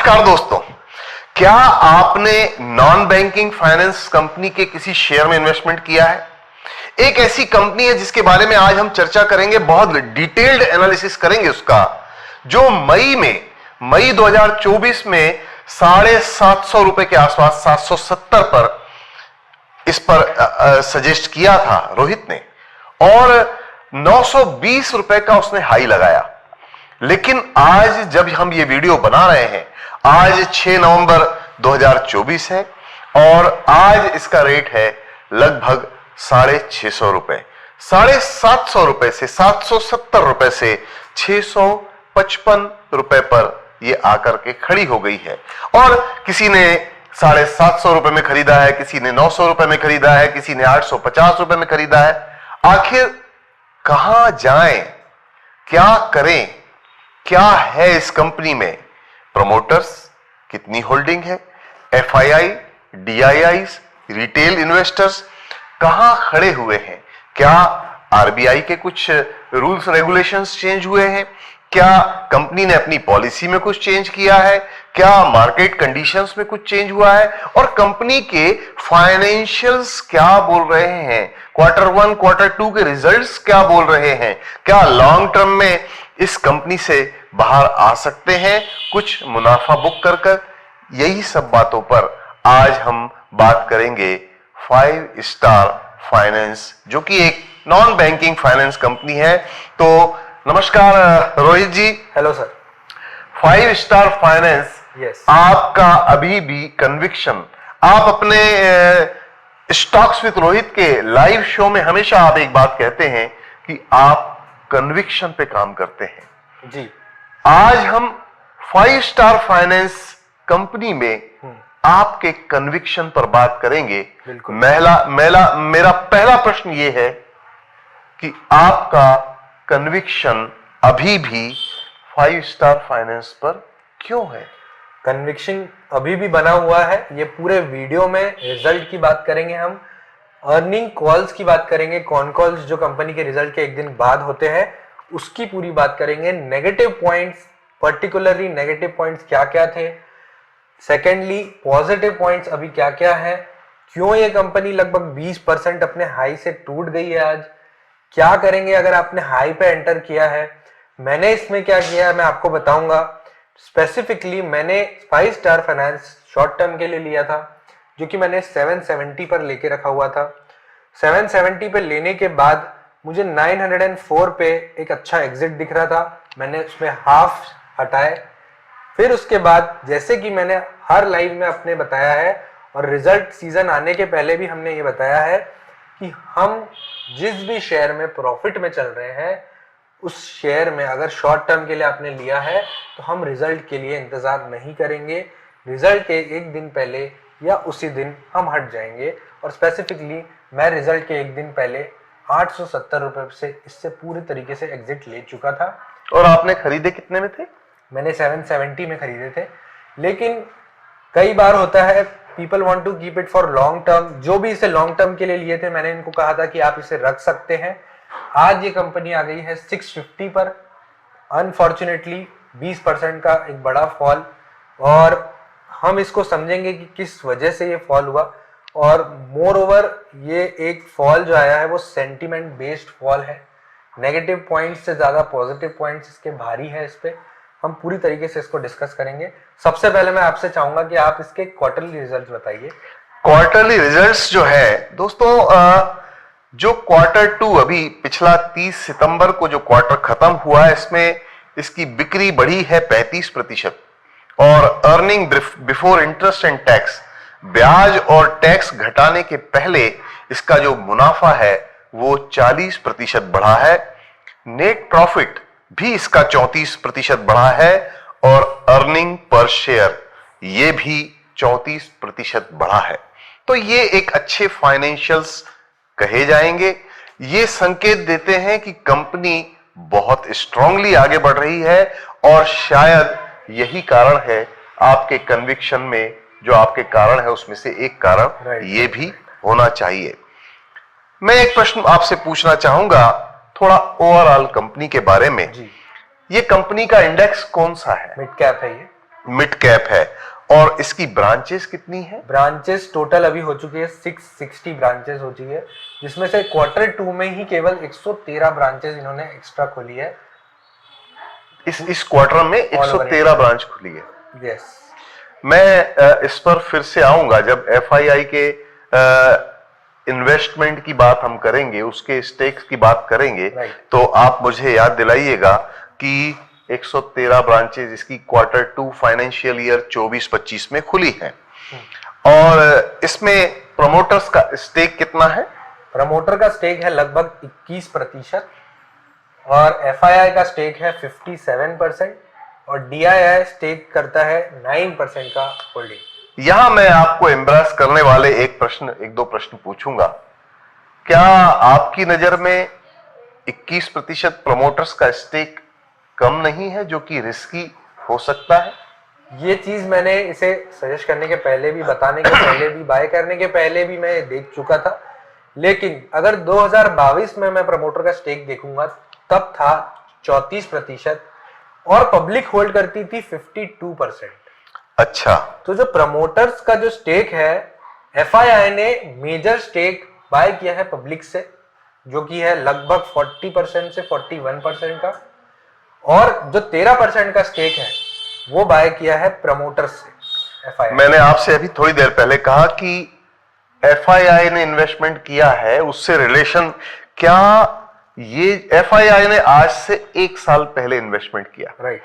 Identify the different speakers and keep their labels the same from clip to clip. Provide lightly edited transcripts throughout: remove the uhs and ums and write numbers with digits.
Speaker 1: नमस्कार दोस्तों, क्या आपने नॉन बैंकिंग फाइनेंस कंपनी के किसी शेयर में इन्वेस्टमेंट किया है? एक ऐसी कंपनी है जिसके बारे में आज हम चर्चा करेंगे, बहुत डिटेल्ड एनालिसिस करेंगे उसका, जो मई 2024 में 750 रुपए के आसपास 770 पर इस पर सजेस्ट किया था रोहित ने, और 920 रुपए का उसने हाई लगाया। लेकिन आज जब हम ये वीडियो बना रहे हैं, आज 6 नवंबर 2024 है और आज इसका रेट है लगभग 650 रुपए। 750 रुपए से 770 रुपए से 655 रुपए पर ये आकर के खड़ी हो गई है। और किसी ने 750 रुपए में खरीदा है, किसी ने 900 रुपए में खरीदा है, किसी ने 850 रुपए में खरीदा है। आखिर कहां जाएं, क्या करें, क्या है इस कंपनी में? प्रमोटर्स, कितनी होल्डिंग है, एफआईआई, डीआईआईस, रिटेल इन्वेस्टर्स कहां खड़े हुए हैं? क्या आरबीआई के कुछ रूल्स रेगुलेशंस चेंज हुए हैं? क्या कंपनी ने अपनी पॉलिसी में कुछ चेंज किया है? क्या मार्केट कंडीशंस में कुछ चेंज हुआ है? और कंपनी के फाइनेंशियल्स क्या बोल रहे हैं? Q1, Q2 के रिजल्ट्स क्या बोल रहे हैं? क्या लॉन्ग टर्म में इस कंपनी से बाहर आ सकते हैं कुछ मुनाफा बुक कर? यही सब बातों पर आज हम बात करेंगे 5 स्टार फाइनेंस, जो कि एक नॉन बैंकिंग फाइनेंस कंपनी है। तो नमस्कार Rohit ji.
Speaker 2: Hello sir.
Speaker 1: 5 star finance, आपका अभी भी कन्विक्शन, आप अपने स्टॉक्स विद रोहित के लाइव शो में हमेशा आप एक बात कहते हैं कि आप कन्विक्शन पे काम करते हैं
Speaker 2: जी।
Speaker 1: आज हम 5 स्टार फाइनेंस कंपनी में आपके कन्विक्शन पर बात करेंगे। मेरा पहला प्रश्न यह है कि आपका कन्विक्शन अभी भी 5 स्टार फाइनेंस पर क्यों है?
Speaker 2: कन्विक्शन अभी भी बना हुआ है। ये पूरे वीडियो में रिजल्ट की बात करेंगे, हम अर्निंग कॉल्स की बात करेंगे, कॉन कॉल्स जो कंपनी के रिजल्ट के एक दिन बाद होते हैं उसकी पूरी बात करेंगे। Negative points, particularly negative points क्या क्या थे, सेकेंडली पॉजिटिव पॉइंट्स अभी क्या क्या है, क्यों ये कंपनी लगभग 20% अपने हाई से टूट गई है आज, क्या करेंगे अगर आपने हाई पे एंटर किया है, मैंने इसमें क्या किया है मैं आपको बताऊंगा। स्पेसिफिकली मैंने 5 स्टार फाइनेंस शॉर्ट टर्म के लिए लिया था, जो कि मैंने 770 पर लेके रखा हुआ था। 770 पे लेने के बाद मुझे 904 पे एक अच्छा एग्जिट दिख रहा था, मैंने उसमें हाफ हटाए। फिर उसके बाद जैसे कि मैंने हर लाइव में अपने बताया है और रिजल्ट सीजन आने के पहले भी हमने ये बताया है कि हम जिस भी शेयर में प्रॉफिट में चल रहे हैं उस शेयर में अगर शॉर्ट टर्म के लिए आपने लिया है तो हम रिजल्ट के लिए इंतजार नहीं करेंगे, रिजल्ट के एक दिन पहले या उसी दिन हम हट जाएंगे। और स्पेसिफिकली मैं रिजल्ट के एक दिन पहले 870 रुपए से इससे पूरी तरीके से एग्जिट ले चुका था।
Speaker 1: और आपने खरीदे कितने में थे?
Speaker 2: मैंने 770 में खरीदे थे। लेकिन कई बार होता है people want to keep it for long term, जो भी इसे लॉन्ग टर्म के लिए लिए थे मैंने इनको कहा था कि आप इसे रख सकते हैं। आज ये कंपनी आ गई है 650 पर, अनफॉर्चुनेटली 20% का एक बड़ा फॉल, और हम इसको समझेंगे कि किस वजह से ये फॉल हुआ। और मोर ओवर ये एक फॉल जो आया है वो सेंटीमेंट बेस्ड फॉल है, नेगेटिव पॉइंट्स से ज्यादा पॉजिटिव पॉइंट्स इसके भारी है। इस पे हम पूरी तरीके से इसको डिस्कस करेंगे। सबसे पहले मैं आपसे चाहूंगा कि आप इसके क्वार्टरली रिजल्ट्स बताइए।
Speaker 1: क्वार्टरली रिजल्ट्स जो है दोस्तों, जो Q2 अभी पिछला 30 सितंबर को जो क्वार्टर खत्म हुआ है, इसमें इसकी बिक्री बढ़ी है 35% और earning before interest and tax, ब्याज और टैक्स घटाने के पहले इसका जो मुनाफा है वो 40% बढ़ा है। नेट प्रॉफिट भी इसका 34% बढ़ा है और अर्निंग पर शेयर ये भी 34% बढ़ा है। तो ये एक अच्छे फाइनेंशियल्स कहे जाएंगे। ये संकेत देते हैं कि कंपनी बहुत स्ट्रांगली आगे बढ़ रही है और शायद यही कारण है आपके कन्विक्शन में, जो आपके कारण है उसमें से एक कारण ये भी होना चाहिए। मैं एक प्रश्न आपसे पूछना चाहूंगा थोड़ा ओवरऑल कंपनी के बारे में।
Speaker 2: जी।
Speaker 1: ये कंपनी का इंडेक्स कौन सा है?
Speaker 2: मिड कैप है ये।
Speaker 1: मिड कैप है। और इसकी ब्रांचेस कितनी है?
Speaker 2: ब्रांचेस टोटल अभी हो चुकी है 660 ब्रांचेस हो चुकी है, जिसमें से Q2 में ही केवल 113 ब्रांचेस इन्होंने एक्स्ट्रा खोली है।
Speaker 1: इस क्वार्टर में 113 ब्रांच खुली है।
Speaker 2: यस।
Speaker 1: मैं इस पर फिर से आऊंगा जब FII के इन्वेस्टमेंट की बात हम करेंगे, उसके स्टेक्स की बात करेंगे, तो आप मुझे याद दिलाइएगा कि 113 ब्रांचेज इसकी Q2 फाइनेंशियल ईयर 24-25 में खुली है। और इसमें प्रमोटर्स का स्टेक कितना है?
Speaker 2: प्रमोटर का स्टेक है लगभग 21% और FII का स्टेक है 57% और DII स्टेक करता है 9% का होल्डिंग।
Speaker 1: यहां मैं आपको एम्ब्रेस करने वाले एक दो प्रश्न पूछूंगा। क्या आपकी नजर में 21% प्रमोटर्स का स्टेक कम नहीं है, जो कि रिस्की हो सकता है?
Speaker 2: ये चीज मैंने इसे सजेस्ट करने के पहले भी, बताने के पहले भी, बाय करने के पहले भी मैं देख चुका था। लेकिन अगर 2022 में मैं प्रमोटर का स्टेक देखूंगा तब था 34% और पब्लिक होल्ड करती थी 52%। अच्छा, तो जो प्रमोटर्स का जो स्टेक है, FII ने मेजर स्टेक बाय किया है पब्लिक से, जो कि है लगभग 40% से 41% का, और जो 13% का स्टेक है वो बाय किया है प्रमोटर्स से FII।
Speaker 1: मैंने आपसे अभी थोड़ी देर पहले कहा कि FII ने इन्वेस्टमेंट किया है, उससे रिलेशन क्या? ये FII ने आज से 1 साल पहले इन्वेस्टमेंट किया,
Speaker 2: राइट।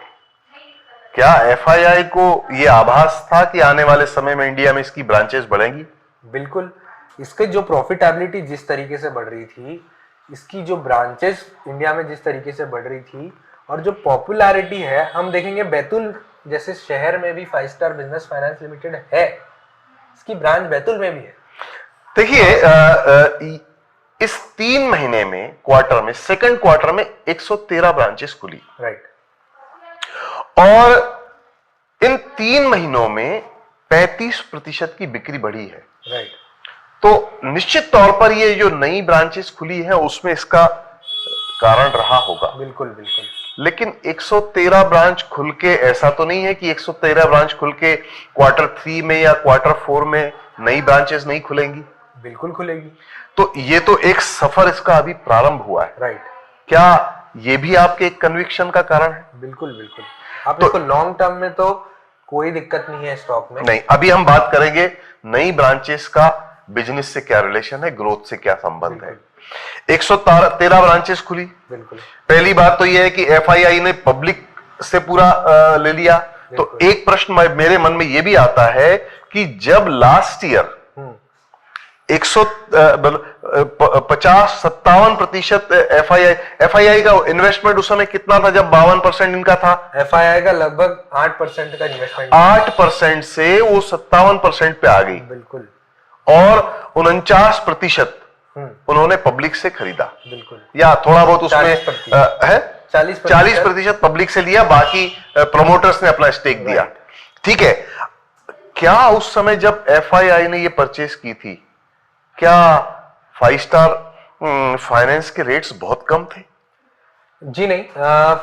Speaker 1: क्या FII को ये आभास था कि आने वाले समय में इंडिया में इसकी ब्रांचेस बढ़ेंगी?
Speaker 2: बिल्कुल। इसके जो प्रॉफिटेबिलिटी जिस तरीके से बढ़ रही थी, इसकी जो ब्रांचेस इंडिया में जिस तरीके से बढ़ रही थी, और जो पॉपुलैरिटी है, हम देखेंगे बैतूल जैसे शहर में भी 5 स्टार बिजनेस फाइनेंस लिमिटेड है, इसकी ब्रांच बैतूल में भी है।
Speaker 1: देखिए, इस 3 महीने में क्वार्टर में, सेकंड क्वार्टर में 113 ब्रांचेस खुली,
Speaker 2: राइट।
Speaker 1: और इन 3 महीनों में 35% की बिक्री बढ़ी है,
Speaker 2: राइट।
Speaker 1: तो निश्चित तौर पर ये जो नई ब्रांचेस खुली है उसमें इसका कारण रहा होगा।
Speaker 2: बिल्कुल बिल्कुल।
Speaker 1: लेकिन 113 ब्रांच खुल के, ऐसा तो नहीं है कि 113 ब्रांच खुल के Q3 में या Q4 में नई ब्रांचेस नहीं खुलेंगी?
Speaker 2: बिल्कुल खुलेगी।
Speaker 1: तो ये तो एक सफर इसका अभी प्रारंभ हुआ है,
Speaker 2: राइट।
Speaker 1: क्या ये भी आपके एक कन्विक्शन का कारण है?
Speaker 2: बिल्कुल बिल्कुल। आप देखो, लॉन्ग टर्म में तो कोई दिक्कत नहीं है स्टॉक में।
Speaker 1: नहीं, अभी हम बात करेंगे नई ब्रांचेस का बिजनेस से क्या रिलेशन है, ग्रोथ से क्या संबंध है। 113 ब्रांचेस खुली।
Speaker 2: बिल्कुल।
Speaker 1: पहली बात तो यह है कि FII ने पब्लिक से पूरा ले लिया। तो एक प्रश्न मेरे मन में यह भी आता है कि जब लास्ट ईयर 50-57% FII का इन्वेस्टमेंट उस समय कितना था जब 52% इनका था?
Speaker 2: FII का लगभग 8% का इन्वेस्टमेंट,
Speaker 1: 8% से वो 57% पे आ गई।
Speaker 2: बिल्कुल।
Speaker 1: और 49% उन्होंने पब्लिक से खरीदा।
Speaker 2: बिल्कुल।
Speaker 1: या थोड़ा बहुत उसमें है 40% पब्लिक से लिया, बाकी प्रमोटर्स ने अपना स्टेक दिया। ठीक है, क्या उस समय जब FII ने ये परचेस की थी, क्या 5 स्टार फाइनेंस के रेट्स बहुत कम थे?
Speaker 2: जी नहीं,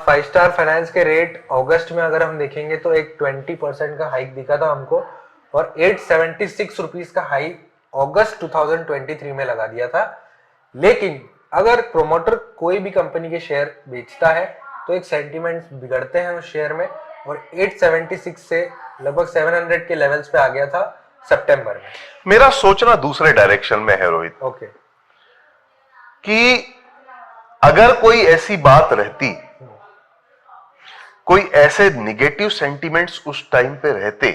Speaker 2: 5 स्टार फाइनेंस के रेट अगस्त में अगर हम देखेंगे तो एक 20% का हाइक दिखा था हमको, और 876 रुपीज का हाइक अगस्त 2023 में लगा दिया था। लेकिन अगर प्रोमोटर कोई भी कंपनी के शेयर बेचता है तो एक सेंटीमेंट बिगड़ते हैं उस शेयर में, और 876 से लगभग 700 के लेवल्स पे आ गया था सितंबर में।
Speaker 1: मेरा सोचना दूसरे डायरेक्शन में है रोहित।
Speaker 2: ओके।
Speaker 1: कि अगर कोई ऐसी बात रहती, कोई ऐसे निगेटिव सेंटीमेंट्स उस टाइम पे रहते,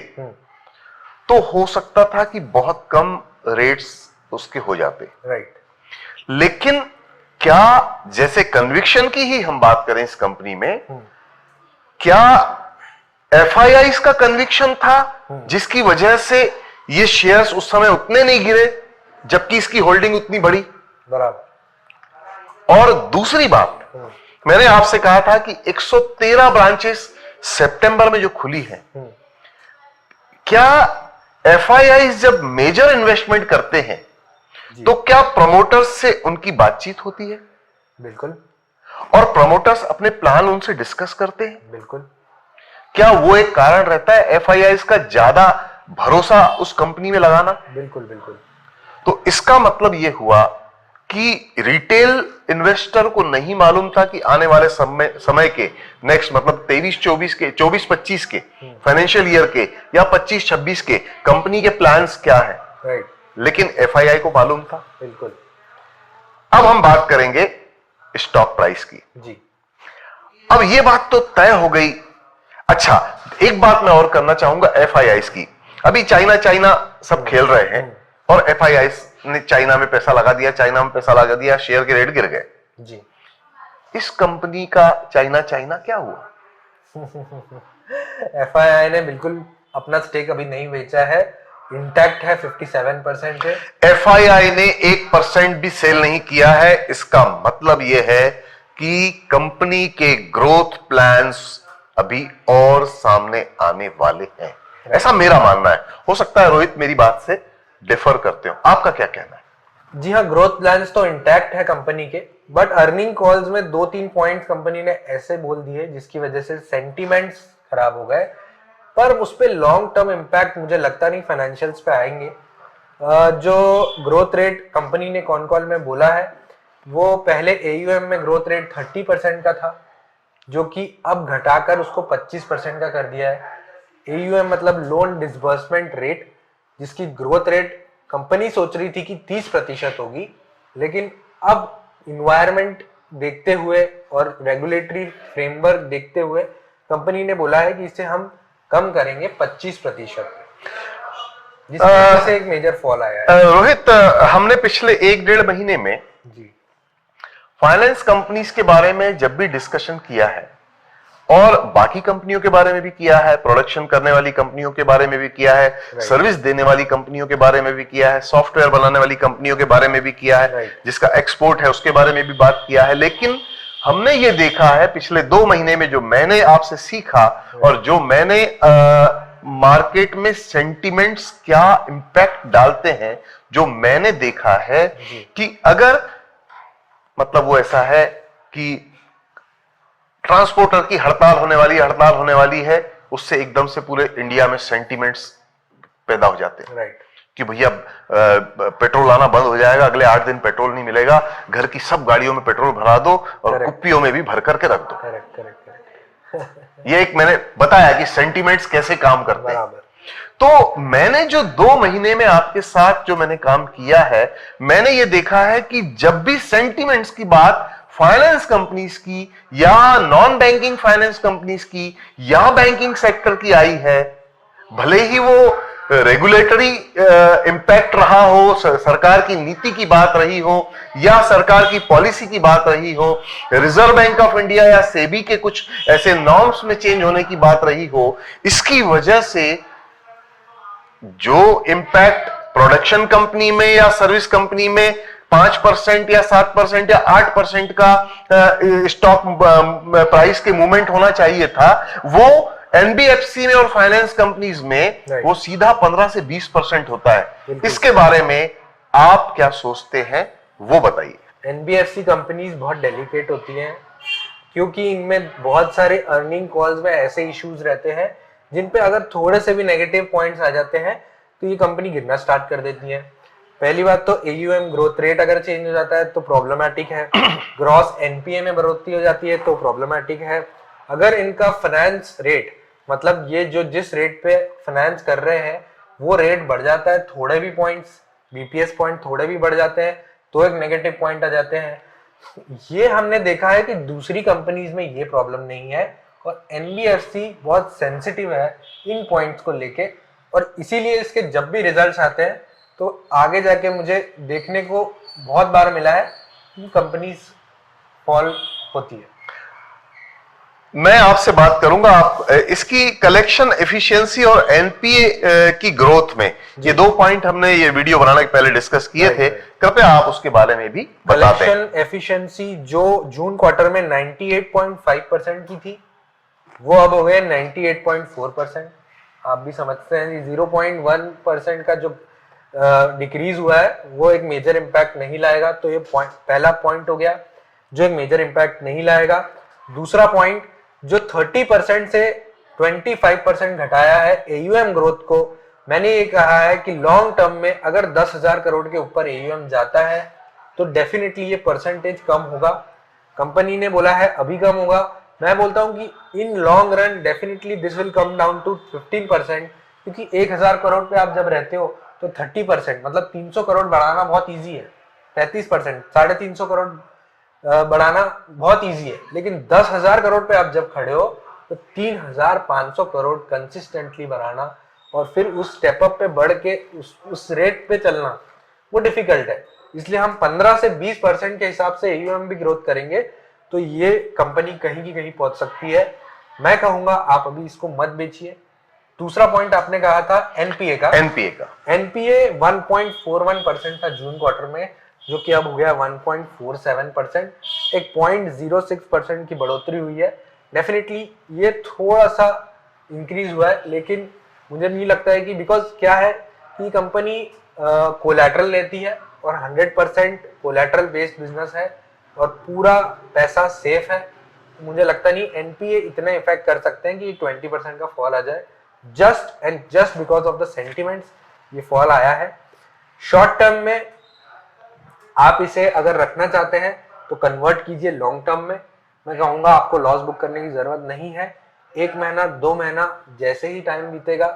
Speaker 1: तो हो सकता था कि बहुत कम रेट्स उसके हो जाते।
Speaker 2: राइट।
Speaker 1: लेकिन क्या, जैसे कन्विक्शन की ही हम बात करें इस कंपनी में, क्या FII का कन्विक्शन था जिसकी वजह से ये शेयर्स उस समय उतने नहीं गिरे जबकि इसकी होल्डिंग उतनी बढ़ी?
Speaker 2: बराबर।
Speaker 1: और दूसरी बात, मैंने आपसे कहा था कि 113 ब्रांचेस सितंबर में जो खुली हैं, क्या FII जब मेजर इन्वेस्टमेंट करते हैं तो क्या प्रमोटर्स से उनकी बातचीत होती है?
Speaker 2: बिल्कुल।
Speaker 1: और प्रमोटर्स अपने प्लान उनसे डिस्कस करते हैं?
Speaker 2: बिल्कुल।
Speaker 1: क्या वो एक कारण रहता है एफआईआईज का ज्यादा भरोसा उस कंपनी में लगाना?
Speaker 2: बिल्कुल बिल्कुल।
Speaker 1: तो इसका मतलब यह हुआ कि रिटेल इन्वेस्टर को नहीं मालूम था कि आने वाले समय के नेक्स्ट मतलब 23-24 के 24-25 के फाइनेंशियल ईयर के या 25-26 के कंपनी के प्लान्स क्या है,
Speaker 2: राइट।
Speaker 1: लेकिन एफआईआई को मालूम था।
Speaker 2: बिल्कुल।
Speaker 1: अब हम बात करेंगे स्टॉक प्राइस की
Speaker 2: जी।
Speaker 1: अब ये बात तो तय हो गई। अच्छा, एक बात मैं और करना चाहूंगा एफआईआईज की। अभी चाइना सब खेल रहे हैं और एफआईआईज ने चाइना में पैसा लगा दिया, शेयर के रेट गिर गए
Speaker 2: जी।
Speaker 1: इस कंपनी का चाइना क्या हुआ?
Speaker 2: एफआईआई ने बिल्कुल अपना स्टेक अभी नहीं बेचा है, इंटैक्ट है, 57% है।
Speaker 1: एफआईआई ने 1% भी सेल नहीं किया है। इसका मतलब यह है कि कंपनी के ग्रोथ प्लान्स अभी और सामने आने वाले हैं, ऐसा मेरा मानना है। हो सकता है रोहित मेरी बात से डिफर करते हो, आपका क्या कहना है?
Speaker 2: जी हाँ, ग्रोथ प्लान्स तो इंटैक्ट है कंपनी के, बट अर्निंग कॉल्स में 2-3 पॉइंट्स कंपनी ने ऐसे बोल दिए जिसकी वजह से सेंटीमेंट्स खराब हो गए, पर उस पर लॉन्ग टर्म इम्पैक्ट मुझे लगता नहीं फाइनेंशियल्स पे आएंगे। जो ग्रोथ रेट कंपनी ने कॉन कॉल में बोला है वो पहले एयूएम में ग्रोथ रेट 30% का था, जो कि अब घटाकर उसको 25% का कर दिया है। एयूएम मतलब लोन डिसबर्समेंट रेट, जिसकी ग्रोथ रेट कंपनी सोच रही थी कि 30% होगी, लेकिन अब इन्वायरमेंट देखते हुए और रेगुलेटरी फ्रेमवर्क देखते हुए कंपनी ने बोला है कि इसे हम कम करेंगे 25%, जिसकी वजह से एक मेजर फॉल आया है।
Speaker 1: रोहित, हमने पिछले 1-1.5 महीने में
Speaker 2: जी
Speaker 1: फाइनेंस कंपनीज के बारे में जब भी डिस्कशन किया है और बाकी कंपनियों के बारे में भी किया है, प्रोडक्शन करने वाली कंपनियों के बारे में भी किया है, सर्विस देने वाली कंपनियों के बारे में भी किया है, सॉफ्टवेयर बनाने वाली कंपनियों के बारे में भी किया है, जिसका एक्सपोर्ट है उसके बारे में भी बात किया है, लेकिन हमने ये देखा है पिछले 2 महीने में, जो मैंने आपसे सीखा और जो मैंने मार्केट में सेंटिमेंट्स क्या इंपैक्ट डालते हैं, जो मैंने देखा है कि अगर मतलब वो ऐसा है कि ट्रांसपोर्टर की हड़ताल होने वाली है, उससे एकदम से पूरे इंडिया में सेंटिमेंट्स पैदा हो जाते हैं कि भैया पेट्रोल आना बंद हो जाएगा, अगले 8 दिन पेट्रोल नहीं मिलेगा, घर की सब गाड़ियों में पेट्रोल भरा दो और कुप्पियों में भी भर करके रख दो। ये एक मैंने बताया कि सेंटिमेंट्स कैसे काम करते हैं। तो मैंने जो 2 महीने में आपके साथ जो मैंने काम किया है, मैंने ये देखा है कि जब भी सेंटिमेंट्स की बात फाइनेंस कंपनीज की या नॉन बैंकिंग फाइनेंस कंपनीज की या बैंकिंग सेक्टर की आई है, भले ही वो रेगुलेटरी इंपैक्ट रहा हो, सरकार की नीति की बात रही हो या सरकार की पॉलिसी की बात रही हो, रिजर्व बैंक ऑफ इंडिया या सेबी के कुछ ऐसे नॉर्म्स में चेंज होने की बात रही हो, इसकी वजह से जो इंपैक्ट प्रोडक्शन कंपनी में या सर्विस कंपनी में 5% या 7% या 8% का स्टॉक प्राइस के मूवमेंट होना चाहिए था, वो एनबीएफसी में और फाइनेंस कंपनीज में वो सीधा 15 से 20% होता है। इसके बारे में आप क्या सोचते हैं वो बताइए।
Speaker 2: एनबीएफसी कंपनीज बहुत डेलिकेट होती हैं क्योंकि इनमें बहुत सारे अर्निंग कॉल्स में ऐसे इश्यूज रहते हैं जिन पे अगर थोड़े से भी नेगेटिव पॉइंट्स आ जाते हैं तो ये कंपनी गिरना स्टार्ट कर देती है। पहली बात तो एयूएम ग्रोथ रेट अगर चेंज हो जाता है तो प्रॉब्लमैटिक है, ग्रॉस एनपीए में बढ़ोतरी हो जाती है तो प्रॉब्लमैटिक है। अगर इनका फाइनेंस रेट मतलब ये जो जिस रेट पे फाइनेंस कर रहे हैं वो रेट बढ़ जाता है, थोड़े भी पॉइंट्स बीपीएस पॉइंट थोड़े भी बढ़ जाते हैं तो एक नेगेटिव पॉइंट आ जाते हैं। ये हमने देखा है कि दूसरी कंपनीज में ये प्रॉब्लम नहीं है और एनबीएफसी बहुत सेंसिटिव है इन पॉइंट्स को लेके, और इसीलिए इसके जब भी रिजल्ट्स आते हैं तो आगे जाके मुझे देखने को बहुत बार मिला है कि कंपनीज फॉल होती है।
Speaker 1: मैं आपसे बात करूंगा आप इसकी कलेक्शन एफिशिएंसी और एनपीए की ग्रोथ में, ये 2 पॉइंट हमने ये वीडियो बनाने के पहले डिस्कस किए थे, कृपया आप उसके बारे में भी बताते हैं।
Speaker 2: कलेक्शन एफिशिएंसी जो जून क्वार्टर में 98.5% की थी वो अब हो गए 98.4%। आप भी समझते हैं 0.1% का जो डिक्रीज हुआ है वो एक मेजर इंपैक्ट नहीं लाएगा, तो ये पहला पॉइंट हो गया जो एक मेजर इंपैक्ट नहीं लाएगा। दूसरा पॉइंट, जो 30% से 25% घटाया है AUM ग्रोथ को। मैंने ये कहा है कि लॉन्ग टर्म में अगर 10,000 करोड़ के ऊपर AUM जाता है तो डेफिनेटली ये परसेंटेज कम होगा। कंपनी ने बोला है अभी कम होगा, मैं बोलता हूं कि in long run definitely this will come down to 15%, क्योंकि 1,000 करोड़ पे आप जब रहते हो तो 30% मतलब 300 करोड़ बढ़ाना बहुत ईजी है। 33% 350 करोड़ बढ़ाना बहुत ईजी है, लेकिन 10,000 करोड़ पे आप जब खड़े हो तो 3,500 करोड़ कंसिस्टेंटली बढ़ाना और फिर उस स्टेप अप पे बढ़ के उस रेट पे चलना वो डिफिकल्ट है। इसलिए हम 15 से 20% के हिसाब से AUM भी ग्रोथ करेंगे तो ये कंपनी कहीं की कहीं पहुंच सकती है। मैं कहूंगा आप अभी इसको मत बेचिए। दूसरा पॉइंट आपने कहा था NPA का। NPA 1.41% था जून क्वार्टर में, जो कि अब हो गया 1.47%, एक 0.06% की बढ़ोतरी हुई है। डेफिनेटली ये थोड़ा सा इंक्रीज हुआ है, लेकिन मुझे नहीं लगता है कि बिकॉज क्या है कि कंपनी कोलैटरल लेती है और 100% कोलैटरल बेस्ड बिजनेस है और पूरा पैसा सेफ है। तो मुझे लगता नहीं NPA इतना इफेक्ट कर सकते हैं कि 20% का फॉल आ जाए। Just because of the sentiments ये फॉल आया है। शॉर्ट टर्म में आप इसे अगर रखना चाहते हैं तो कन्वर्ट कीजिए लॉन्ग टर्म में। मैं कहूंगा आपको लॉस बुक करने की जरूरत नहीं है। 1 महीना 2 महीना जैसे ही टाइम बीतेगा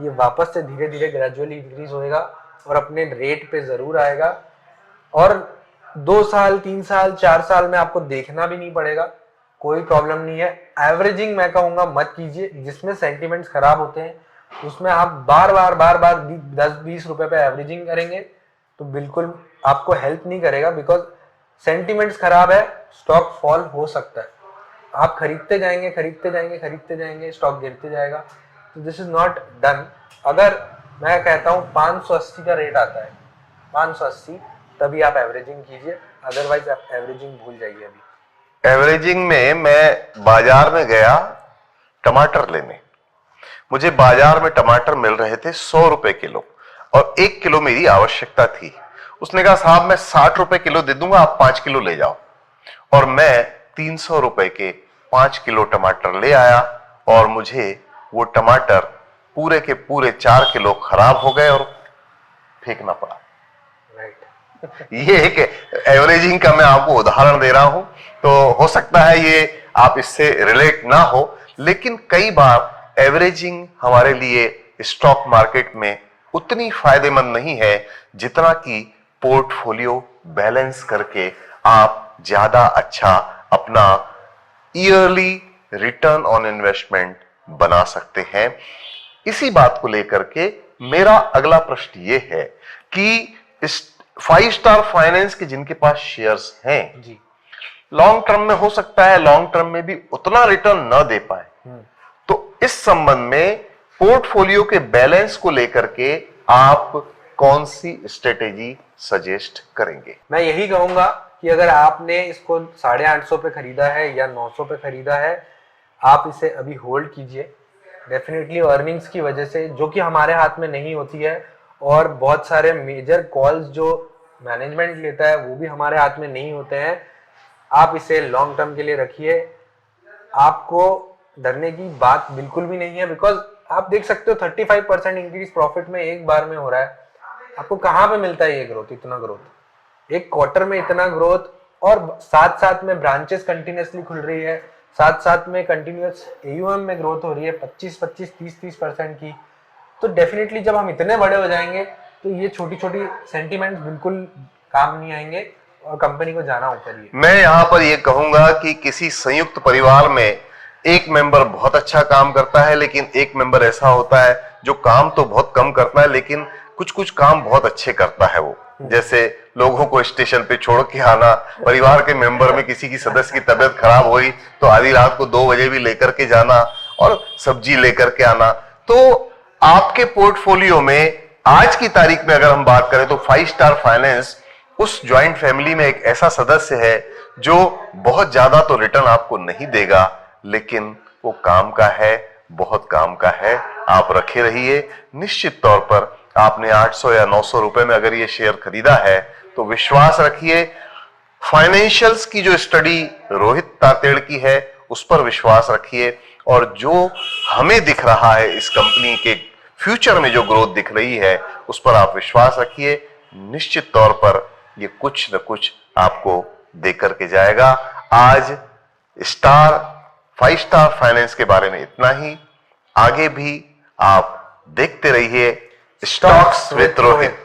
Speaker 2: ये वापस से धीरे धीरे ग्रेजुअली इंक्रीज होएगा और अपने रेट पे जरूर आएगा और 2 साल 3 साल 4 साल में आपको देखना भी नहीं पड़ेगा, कोई प्रॉब्लम नहीं है। एवरेजिंग मैं कहूंगा मत कीजिए, जिसमें सेंटिमेंट्स खराब होते हैं उसमें आप बार बार 10-20 रुपए पे एवरेजिंग करेंगे तो बिल्कुल आपको हेल्प नहीं करेगा, बिकॉज सेंटिमेंट्स खराब है, स्टॉक फॉल हो सकता है। आप खरीदते जाएंगे स्टॉक गिरते जाएगा, तो दिस इज नॉट डन। अगर मैं कहता हूँ 580 का रेट आता है, 580 तभी आप एवरेजिंग कीजिए, अदरवाइज आप एवरेजिंग भूल जाइए। अभी
Speaker 1: एवरेजिंग में मैं बाजार में गया टमाटर लेने, मुझे बाजार में टमाटर मिल रहे थे 100 रुपए किलो और 1 किलो मेरी आवश्यकता थी। उसने कहा साहब मैं 60 रुपए किलो दे दूंगा, आप 5 किलो ले जाओ। और मैं 300 रुपए के 5 किलो टमाटर ले आया और मुझे वो टमाटर पूरे के पूरे 4 किलो खराब हो गए और फेंकना पड़ा। ये एक एवरेजिंग का मैं आपको उदाहरण दे रहा हूं, तो हो सकता है ये आप इससे रिलेट ना हो, लेकिन कई बार एवरेजिंग हमारे लिए स्टॉक मार्केट में उतनी फायदेमंद नहीं है जितना कि पोर्टफोलियो बैलेंस करके आप ज्यादा अच्छा अपना ईयरली रिटर्न ऑन इन्वेस्टमेंट बना सकते हैं। इसी बात को लेकर के मेरा अगला प्रश्न ये है कि इस 5 स्टार फाइनेंस के जिनके पास शेयर्स हैं
Speaker 2: जी,
Speaker 1: लॉन्ग टर्म में हो सकता है लॉन्ग टर्म में भी उतना रिटर्न न दे पाए, तो इस संबंध में पोर्टफोलियो के बैलेंस को लेकर के आप कौन सी स्ट्रेटेजी सजेस्ट करेंगे?
Speaker 2: मैं यही कहूंगा कि अगर आपने इसको 850 पे खरीदा है या 900 पे खरीदा है, आप इसे अभी होल्ड कीजिए। डेफिनेटली अर्निंग्स की वजह से, जो कि हमारे हाथ में नहीं होती है, और बहुत सारे मेजर कॉल्स जो मैनेजमेंट लेता है वो भी हमारे हाथ में नहीं होते हैं, आप इसे लॉन्ग टर्म के लिए रखिए। आपको डरने की बात बिल्कुल भी नहीं है, बिकॉज आप देख सकते हो 35% इंक्रीज प्रॉफिट में एक बार में हो रहा है। आपको कहाँ पे मिलता है ये ग्रोथ, इतना ग्रोथ एक क्वार्टर में, इतना ग्रोथ, और साथ साथ में ब्रांचेस कंटिन्यूसली खुल रही है, साथ साथ में कंटिन्यूस AUM में ग्रोथ हो रही है 25-25, 30-30% की। तो डेफिनेटली जब हम इतने बड़े हो जाएंगे तो ये छोटी छोटी सेंटिमेंट्स बिल्कुल काम नहीं आएंगे और कंपनी को जाना ऊपर ही है।
Speaker 1: मैं यहां पर यह कहूंगा कि किसी संयुक्त परिवार में एक मेंबर बहुत अच्छा काम करता है, लेकिन एक मेंबर ऐसा होता है जो काम तो बहुत कम करता है लेकिन कुछ कुछ काम बहुत अच्छे करता है। वो जैसे लोगों को स्टेशन पे छोड़ के आना, परिवार के मेंबर में किसी की सदस्य की तबीयत खराब हुई तो आधी रात को 2 बजे भी लेकर के जाना और सब्जी लेकर के आना। तो आपके पोर्टफोलियो में आज की तारीख में अगर हम बात करें तो 5 स्टार फाइनेंस उस ज्वाइंट फैमिली में एक ऐसा सदस्य है जो बहुत ज्यादा तो रिटर्न आपको नहीं देगा, लेकिन वो काम का है, बहुत काम का है। आप रखे रहिए। निश्चित तौर पर आपने 800 या 900 रुपए में अगर ये शेयर खरीदा है तो विश्वास रखिए। फाइनेंशियल्स की जो स्टडी रोहित तातेड़ की है उस पर विश्वास रखिए और जो हमें दिख रहा है इस कंपनी के फ्यूचर में जो ग्रोथ दिख रही है उस पर आप विश्वास रखिए, निश्चित तौर पर ये कुछ न कुछ आपको दे करके जाएगा। आज स्टार 5 स्टार फाइनेंस के बारे में इतना ही। आगे भी आप देखते रहिए स्टॉक्स विद रोहित।